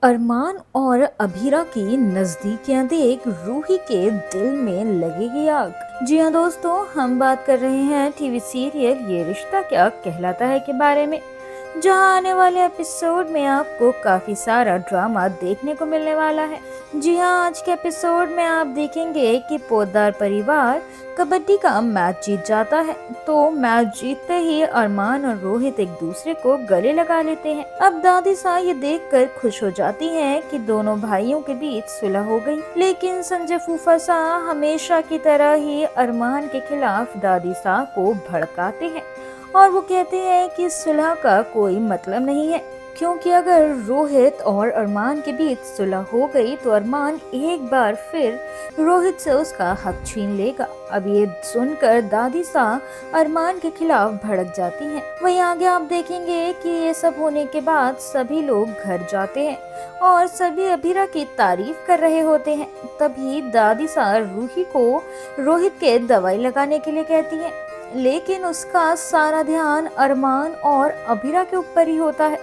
अरमान और अभीरा की नजदीकियां देख रूही के दिल में लगेगी आग। जी हाँ दोस्तों, हम बात कर रहे हैं टीवी सीरियल ये रिश्ता क्या कहलाता है के बारे में, जहां आने वाले एपिसोड में आपको काफी सारा ड्रामा देखने को मिलने वाला है। जी हाँ, आज के एपिसोड में आप देखेंगे कि पोद्दार परिवार कबड्डी का मैच जीत जाता है। तो मैच जीतते ही अरमान और रोहित एक दूसरे को गले लगा लेते हैं। अब दादी सा ये देखकर खुश हो जाती हैं कि दोनों भाइयों के बीच सुलह हो गई, लेकिन संजय फूफा सा हमेशा की तरह ही अरमान के खिलाफ दादी सा को भड़काते हैं और वो कहते हैं कि सुलह का कोई मतलब नहीं है, क्योंकि अगर रोहित और अरमान के बीच सुलह हो गई तो अरमान एक बार फिर रोहित से उसका हक छीन लेगा। अब ये सुनकर दादी सा अरमान के खिलाफ भड़क जाती हैं। वहीं आगे आप देखेंगे कि ये सब होने के बाद सभी लोग घर जाते हैं और सभी अभीरा की तारीफ कर रहे होते हैं। तभी दादी सा रूही को रोहित के दवाई लगाने के लिए कहती है, लेकिन उसका सारा ध्यान अरमान और अभीरा के ऊपर ही होता है,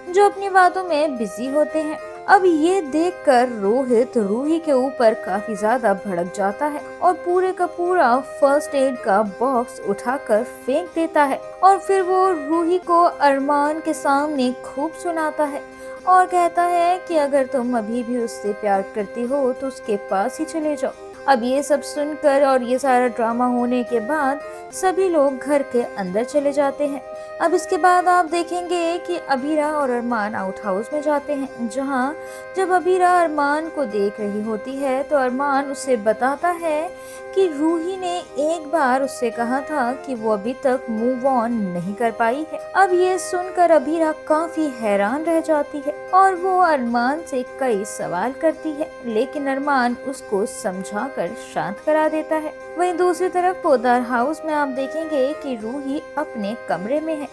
जो अपनी बातों में बिजी होते हैं। अब ये देखकर रोहित रूही के ऊपर काफी ज्यादा भड़क जाता है और पूरे का पूरा फर्स्ट एड का बॉक्स उठाकर फेंक देता है और फिर वो रूही को अरमान के सामने खूब सुनाता है और कहता है कि अगर तुम अभी भी उससे प्यार करती हो तो उसके पास ही चले जाओ। अब ये सब सुनकर और ये सारा ड्रामा होने के बाद सभी लोग घर के अंदर चले जाते हैं। अब इसके बाद आप देखेंगे कि अभीरा और अरमान आउट हाउस में जाते हैं, जहां जब अभीरा अरमान को देख रही होती है तो अरमान उसे बताता है कि रूही ने एक बार उससे कहा था कि वो अभी तक मूव ऑन नहीं कर पाई है। अब ये सुनकर अभीरा काफी हैरान रह जाती है और वो अरमान से कई सवाल करती है, लेकिन अरमान उसको समझाकर शांत करा देता है। वहीं दूसरी तरफ पोद्दार हाउस में आप देखेंगे कि रूही अपने कमरे में है,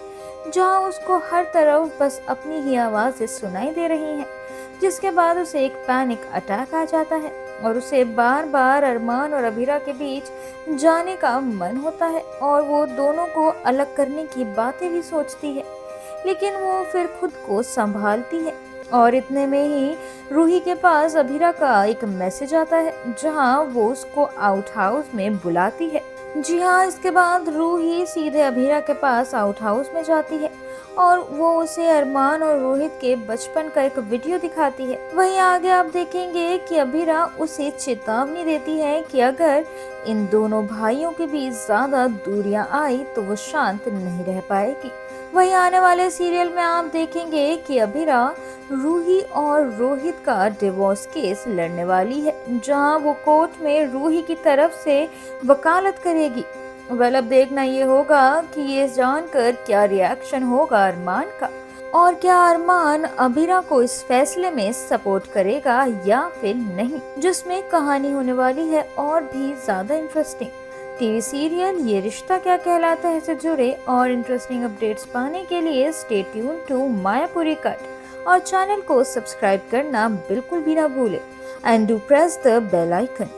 जहां उसको हर तरफ बस अपनी ही आवाजें सुनाई दे रही हैं, जिसके बाद उसे एक पैनिक अटैक आ जाता है और उसे बार बार अरमान और अभीरा के बीच जाने का मन होता है और वो दोनों को अलग करने की बातें भी सोचती है, लेकिन वो फिर खुद को संभालती है। और इतने में ही रूही के पास अभीरा का एक मैसेज आता है, जहां वो उसको आउट हाउस में बुलाती है। जी हाँ, इसके बाद रूही सीधे अभीरा के पास आउट हाउस में जाती है और वो उसे अरमान और रोहित के बचपन का एक वीडियो दिखाती है। वहीं आगे आप देखेंगे कि अभीरा उसे चेतावनी देती है कि अगर इन दोनों भाइयों के बीच ज्यादा दूरियां आई तो वो शांत नहीं रह पाएगी। वहीं आने वाले सीरियल में आप देखेंगे कि अभीरा रूही और रोहित का डिवोर्स केस लड़ने वाली है, जहां वो कोर्ट में रूही की तरफ से वकालत करेगी। वेल, अब देखना ये होगा कि ये जानकर क्या रिएक्शन होगा अरमान का और क्या अरमान अभीरा को इस फैसले में सपोर्ट करेगा या फिर नहीं, जिसमें कहानी होने वाली है और भी ज्यादा इंटरेस्टिंग। टीवी सीरियल ये रिश्ता क्या कहलाता है से जुड़े और इंटरेस्टिंग अपडेट्स पाने के लिए stay tune to Mayapuri cut और चैनल को सब्सक्राइब करना बिल्कुल भी ना भूले and do press the bell icon.